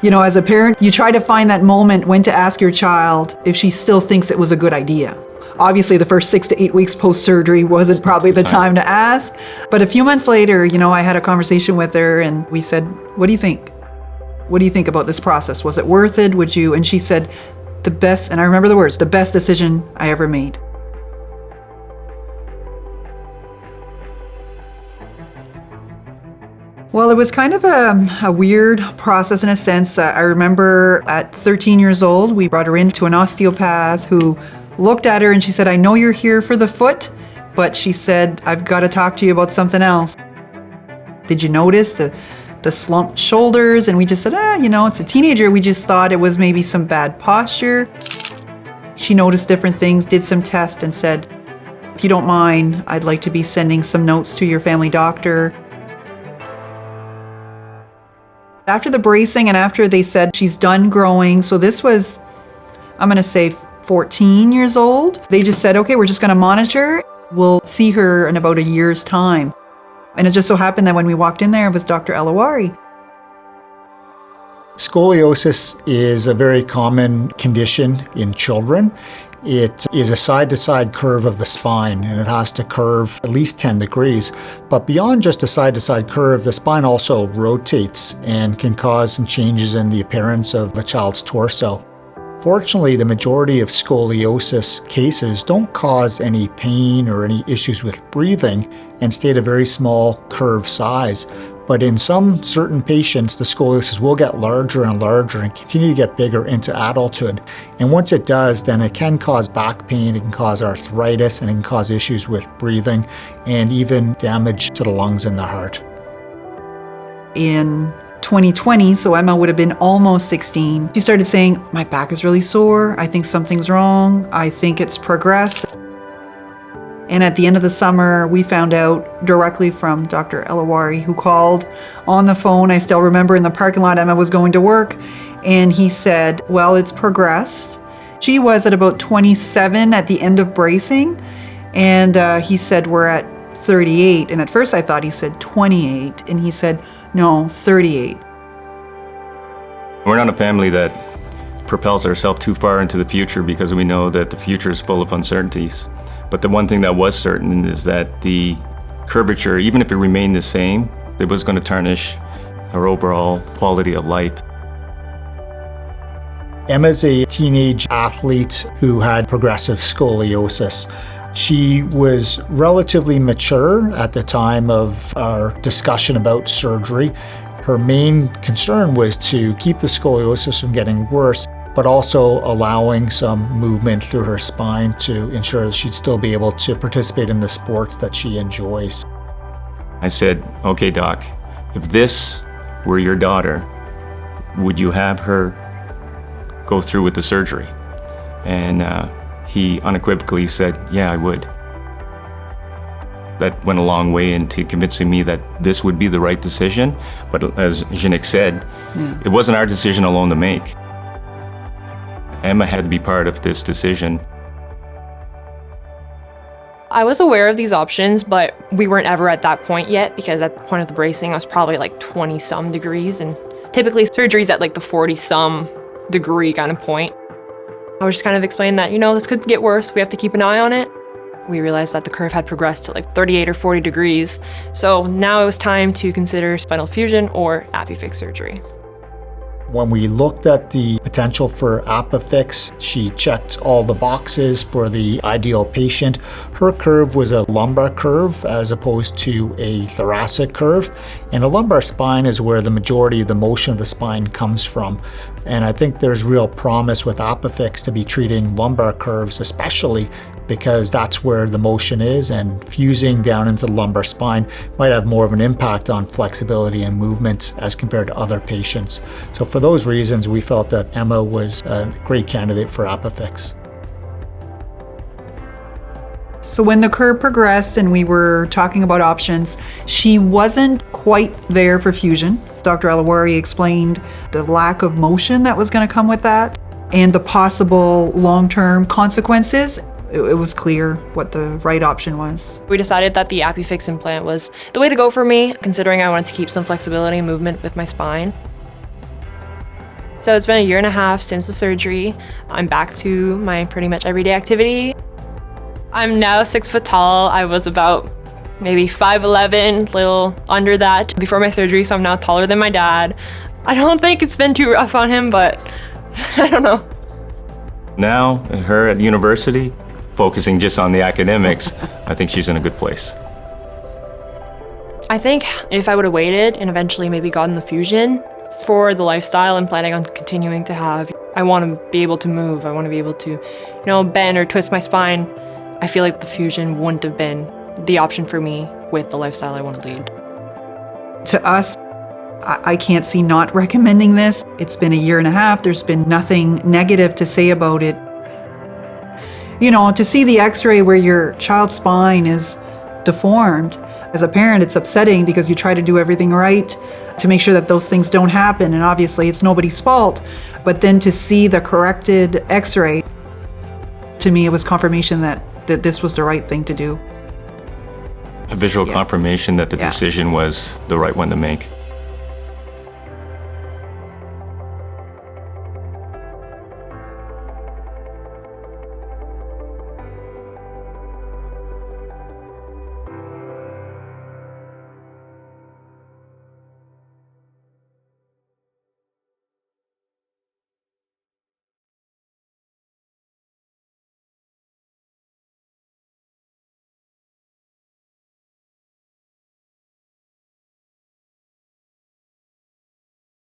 You know, as a parent, you try to find that moment when to ask your child if she still thinks it was a good idea. Obviously, the first 6 to 8 weeks post-surgery wasn't probably the time to ask. But a few months later, you know, I had a conversation with her and we said, what do you think? What do you think about this process? Was it worth it? Would you? And she said, the best, and I remember the words, the best decision I ever made. Well, it was kind of a weird process in a sense. I remember at 13 years old, we brought her in to an osteopath who looked at her and she said, I know you're here for the foot, but she said, I've got to talk to you about something else. Did you notice the slumped shoulders? And we just said, you know, it's a teenager. We just thought it was maybe some bad posture. She noticed different things, did some tests and said, if you don't mind, I'd like to be sending some notes to your family doctor. After the bracing and after they said she's done growing, so this was, I'm going to say 14 years old, they just said, okay, we're just going to monitor. We'll see her in about a year's time. And it just so happened that when we walked in there, it was Dr. Elawari. Scoliosis is a very common condition in children. It is a side-to-side curve of the spine, and it has to curve at least 10 degrees. But beyond just a side-to-side curve, the spine also rotates and can cause some changes in the appearance of a child's torso. Fortunately, the majority of scoliosis cases don't cause any pain or any issues with breathing and stay at a very small curve size. But in some certain patients, the scoliosis will get larger and larger and continue to get bigger into adulthood. And once it does, then it can cause back pain, it can cause arthritis, and it can cause issues with breathing and even damage to the lungs and the heart. In 2020, so Emma would have been almost 16, she started saying, my back is really sore. I think something's wrong. I think it's progressed. And at the end of the summer, we found out directly from Dr. Elawari, who called on the phone. I still remember in the parking lot, Emma was going to work, and he said, well, it's progressed. She was at about 27 at the end of bracing, and he said, we're at 38. And at first I thought he said 28, and he said, no, 38. We're not a family that propels ourselves too far into the future because we know that the future is full of uncertainties. But the one thing that was certain is that the curvature, even if it remained the same, it was going to tarnish our overall quality of life. Emma's a teenage athlete who had progressive scoliosis. She was relatively mature at the time of our discussion about surgery. Her main concern was to keep the scoliosis from getting worse, but also allowing some movement through her spine to ensure that she'd still be able to participate in the sports that she enjoys. I said, okay, Doc, if this were your daughter, would you have her go through with the surgery? And he unequivocally said, yeah, I would. That went a long way into convincing me that this would be the right decision. But as Jeannick said, it wasn't our decision alone to make. Emma had to be part of this decision. I was aware of these options, but we weren't ever at that point yet because at the point of the bracing, I was probably like 20-some degrees, and typically surgery's at like the 40-some degree kind of point. I was just kind of explaining that, you know, this could get worse. We have to keep an eye on it. We realized that the curve had progressed to like 38 or 40 degrees. So now it was time to consider spinal fusion or ApiFix surgery. When we looked at the potential for ApiFix, she checked all the boxes for the ideal patient. Her curve was a lumbar curve as opposed to a thoracic curve. And a lumbar spine is where the majority of the motion of the spine comes from. And I think there's real promise with ApiFix to be treating lumbar curves, especially because that's where the motion is, and fusing down into the lumbar spine might have more of an impact on flexibility and movement as compared to other patients. So for those reasons, we felt that Emma was a great candidate for ApiFix. So when the curve progressed and we were talking about options, she wasn't quite there for fusion. Dr. Elawari explained the lack of motion that was going to come with that and the possible long-term consequences. It was clear what the right option was. We decided that the ApiFix implant was the way to go for me, considering I wanted to keep some flexibility and movement with my spine. So it's been a year and a half since the surgery. I'm back to my pretty much everyday activity. I'm now 6 foot tall. I was about maybe 5'11", little under that before my surgery, so I'm now taller than my dad. I don't think it's been too rough on him, but I don't know. Now, her at university, focusing just on the academics, I think she's in a good place. I think if I would have waited and eventually maybe gotten the fusion for the lifestyle I'm planning on continuing to have, I want to be able to move. I want to be able to, bend or twist my spine. I feel like the fusion wouldn't have been the option for me with the lifestyle I want to lead. To us, I can't see not recommending this. It's been a year and a half. There's been nothing negative to say about it. To see the x-ray where your child's spine is deformed, as a parent, it's upsetting because you try to do everything right to make sure that those things don't happen. And obviously it's nobody's fault. But then to see the corrected x-ray, to me, it was confirmation that this was the right thing to do. A visual confirmation that the decision was the right one to make.